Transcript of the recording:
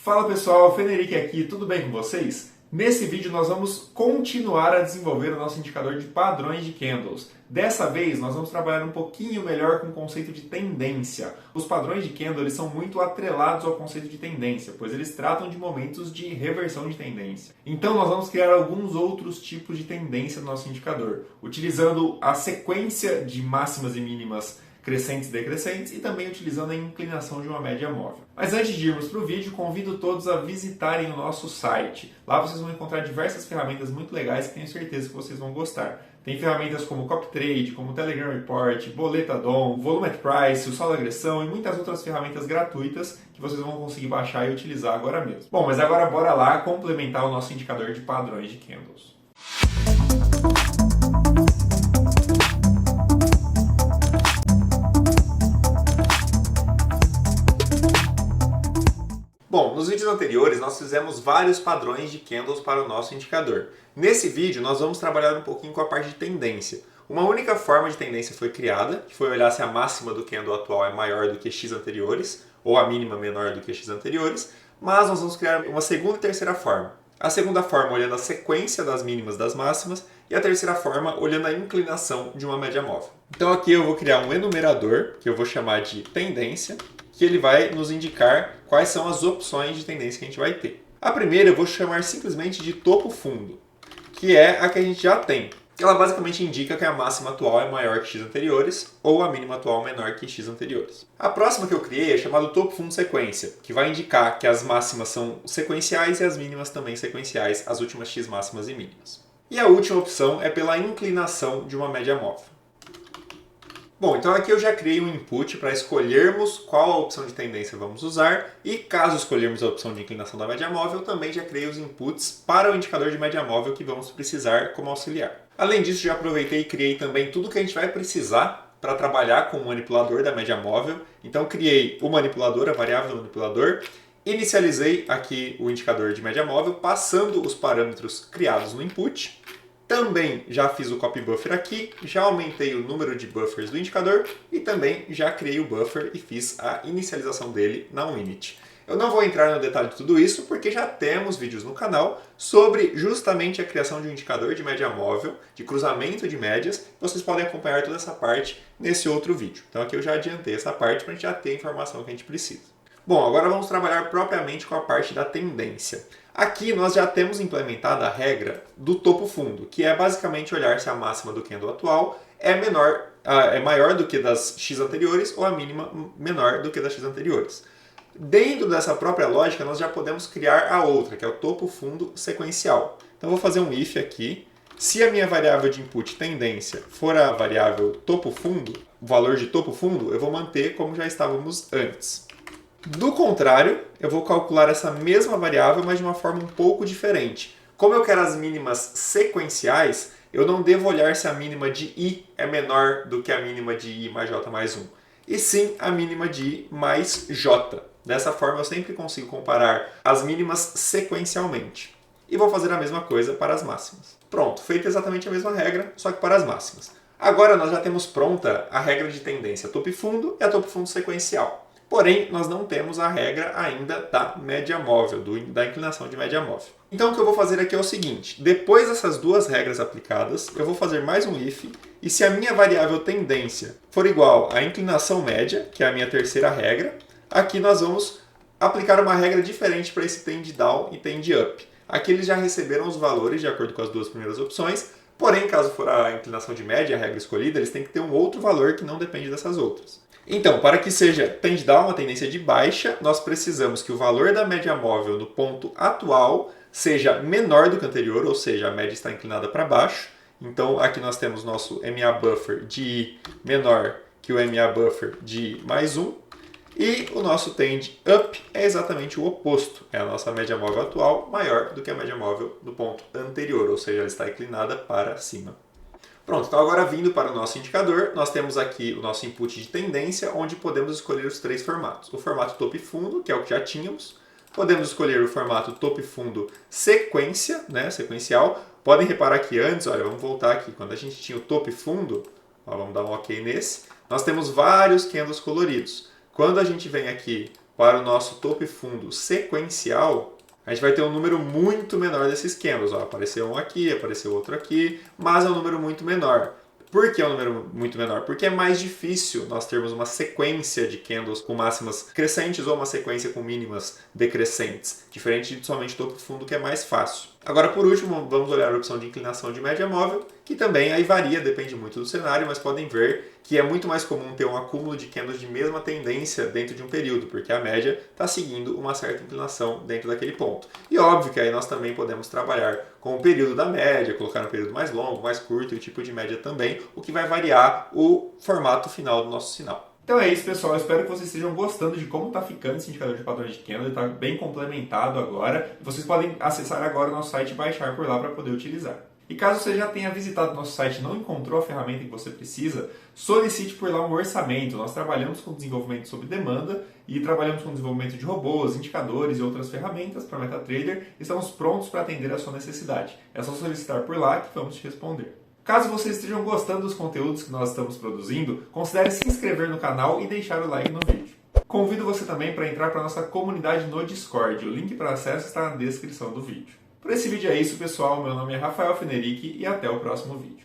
Fala pessoal, Feneric aqui, tudo bem com vocês? Nesse vídeo nós vamos continuar a desenvolver o nosso indicador de padrões de candles. Dessa vez nós vamos trabalhar um pouquinho melhor com o conceito de tendência. Os padrões de candle eles são muito atrelados ao conceito de tendência, pois eles tratam de momentos de reversão de tendência. Então nós vamos criar alguns outros tipos de tendência no nosso indicador, utilizando a sequência de máximas e mínimas crescentes e decrescentes e também utilizando a inclinação de uma média móvel. Mas antes de irmos para o vídeo, convido todos a visitarem o nosso site. Lá vocês vão encontrar diversas ferramentas muito legais que tenho certeza que vocês vão gostar. Tem ferramentas como CopyTrade, como Telegram Report, Boleta DOM, Volume at Price, o Solo Agressão e muitas outras ferramentas gratuitas que vocês vão conseguir baixar e utilizar agora mesmo. Bom, mas agora bora lá complementar o nosso indicador de padrões de candles. Bom, nos vídeos anteriores nós fizemos vários padrões de candles para o nosso indicador. Nesse vídeo nós vamos trabalhar um pouquinho com a parte de tendência. Uma única forma de tendência foi criada, que foi olhar se a máxima do candle atual é maior do que X anteriores, ou a mínima menor do que X anteriores, mas nós vamos criar uma segunda e terceira forma. A segunda forma olhando a sequência das mínimas das máximas e a terceira forma olhando a inclinação de uma média móvel. Então aqui eu vou criar um enumerador, que eu vou chamar de tendência, que ele vai nos indicar quais são as opções de tendência que a gente vai ter. A primeira eu vou chamar simplesmente de topo fundo, que é a que a gente já tem. Ela basicamente indica que a máxima atual é maior que X anteriores ou a mínima atual menor que X anteriores. A próxima que eu criei é chamada topo fundo sequência, que vai indicar que as máximas são sequenciais e as mínimas também sequenciais, as últimas X máximas e mínimas. E a última opção é pela inclinação de uma média móvel. Bom, então aqui eu já criei um input para escolhermos qual a opção de tendência vamos usar e caso escolhermos a opção de inclinação da média móvel, também já criei os inputs para o indicador de média móvel que vamos precisar como auxiliar. Além disso, já aproveitei e criei também tudo que a gente vai precisar para trabalhar com o manipulador da média móvel. Então criei o manipulador, a variável do manipulador, inicializei aqui o indicador de média móvel passando os parâmetros criados no input. Também já fiz o copy buffer aqui, já aumentei o número de buffers do indicador e também já criei o buffer e fiz a inicialização dele na Unity. Eu não vou entrar no detalhe de tudo isso porque já temos vídeos no canal sobre justamente a criação de um indicador de média móvel, de cruzamento de médias. Vocês podem acompanhar toda essa parte nesse outro vídeo. Então aqui eu já adiantei essa parte para a gente já ter a informação que a gente precisa. Bom, agora vamos trabalhar propriamente com a parte da tendência. Aqui nós já temos implementada a regra do topo fundo, que é basicamente olhar se a máxima do candle atual é maior do que das X anteriores ou a mínima menor do que das X anteriores. Dentro dessa própria lógica, nós já podemos criar a outra, que é o topo fundo sequencial. Então vou fazer um if aqui. Se a minha variável de input tendência for a variável topo fundo, o valor de topo fundo, eu vou manter como já estávamos antes. Do contrário, eu vou calcular essa mesma variável, mas de uma forma um pouco diferente. Como eu quero as mínimas sequenciais, eu não devo olhar se a mínima de I é menor do que a mínima de I mais J mais 1. E sim a mínima de I mais J. Dessa forma eu sempre consigo comparar as mínimas sequencialmente. E vou fazer a mesma coisa para as máximas. Pronto, feita exatamente a mesma regra, só que para as máximas. Agora nós já temos pronta a regra de tendência topo fundo e a topo fundo sequencial. Porém, nós não temos a regra ainda da média móvel, da inclinação de média móvel. Então o que eu vou fazer aqui é o seguinte, depois dessas duas regras aplicadas, eu vou fazer mais um if, e se a minha variável tendência for igual à inclinação média, que é a minha terceira regra, aqui nós vamos aplicar uma regra diferente para esse tend down e tend up. Aqui eles já receberam os valores de acordo com as duas primeiras opções, porém, caso for a inclinação de média, a regra escolhida, eles têm que ter um outro valor que não depende dessas outras. Então, para que seja tend down, uma tendência de baixa, nós precisamos que o valor da média móvel no ponto atual seja menor do que o anterior, ou seja, a média está inclinada para baixo. Então, aqui nós temos nosso MA buffer de I menor que o MA buffer de I mais 1. E o nosso tend up é exatamente o oposto. É a nossa média móvel atual maior do que a média móvel do ponto anterior, ou seja, ela está inclinada para cima. Pronto, então agora vindo para o nosso indicador, nós temos aqui o nosso input de tendência, onde podemos escolher os três formatos. O formato topo fundo, que é o que já tínhamos. Podemos escolher o formato topo fundo sequência, sequencial. Podem reparar que antes, olha, vamos voltar aqui, quando a gente tinha o topo fundo, vamos dar um OK nesse, nós temos vários candles coloridos. Quando a gente vem aqui para o nosso topo e fundo sequencial, a gente vai ter um número muito menor desses candles. Ó, apareceu um aqui, apareceu outro aqui, mas é um número muito menor. Por que é um número muito menor? Porque é mais difícil nós termos uma sequência de candles com máximas crescentes ou uma sequência com mínimas decrescentes, diferente de somente topo e fundo, que é mais fácil. Agora, por último, vamos olhar a opção de inclinação de média móvel, que também aí varia, depende muito do cenário, mas podem ver que é muito mais comum ter um acúmulo de candles de mesma tendência dentro de um período, porque a média está seguindo uma certa inclinação dentro daquele ponto. E óbvio que aí nós também podemos trabalhar com o período da média, colocar um período mais longo, mais curto e o tipo de média também, o que vai variar o formato final do nosso sinal. Então é isso, pessoal. Eu espero que vocês estejam gostando de como está ficando esse indicador de padrões de candle. Ele está bem complementado agora. Vocês podem acessar agora o nosso site e baixar por lá para poder utilizar. E caso você já tenha visitado o nosso site e não encontrou a ferramenta que você precisa, solicite por lá um orçamento. Nós trabalhamos com desenvolvimento sob demanda e trabalhamos com desenvolvimento de robôs, indicadores e outras ferramentas para MetaTrader. Estamos prontos para atender a sua necessidade. É só solicitar por lá que vamos te responder. Caso vocês estejam gostando dos conteúdos que nós estamos produzindo, considere se inscrever no canal e deixar o like no vídeo. Convido você também para entrar para a nossa comunidade no Discord. O link para acesso está na descrição do vídeo. Por esse vídeo é isso, pessoal. Meu nome é Rafael Fenerick e até o próximo vídeo.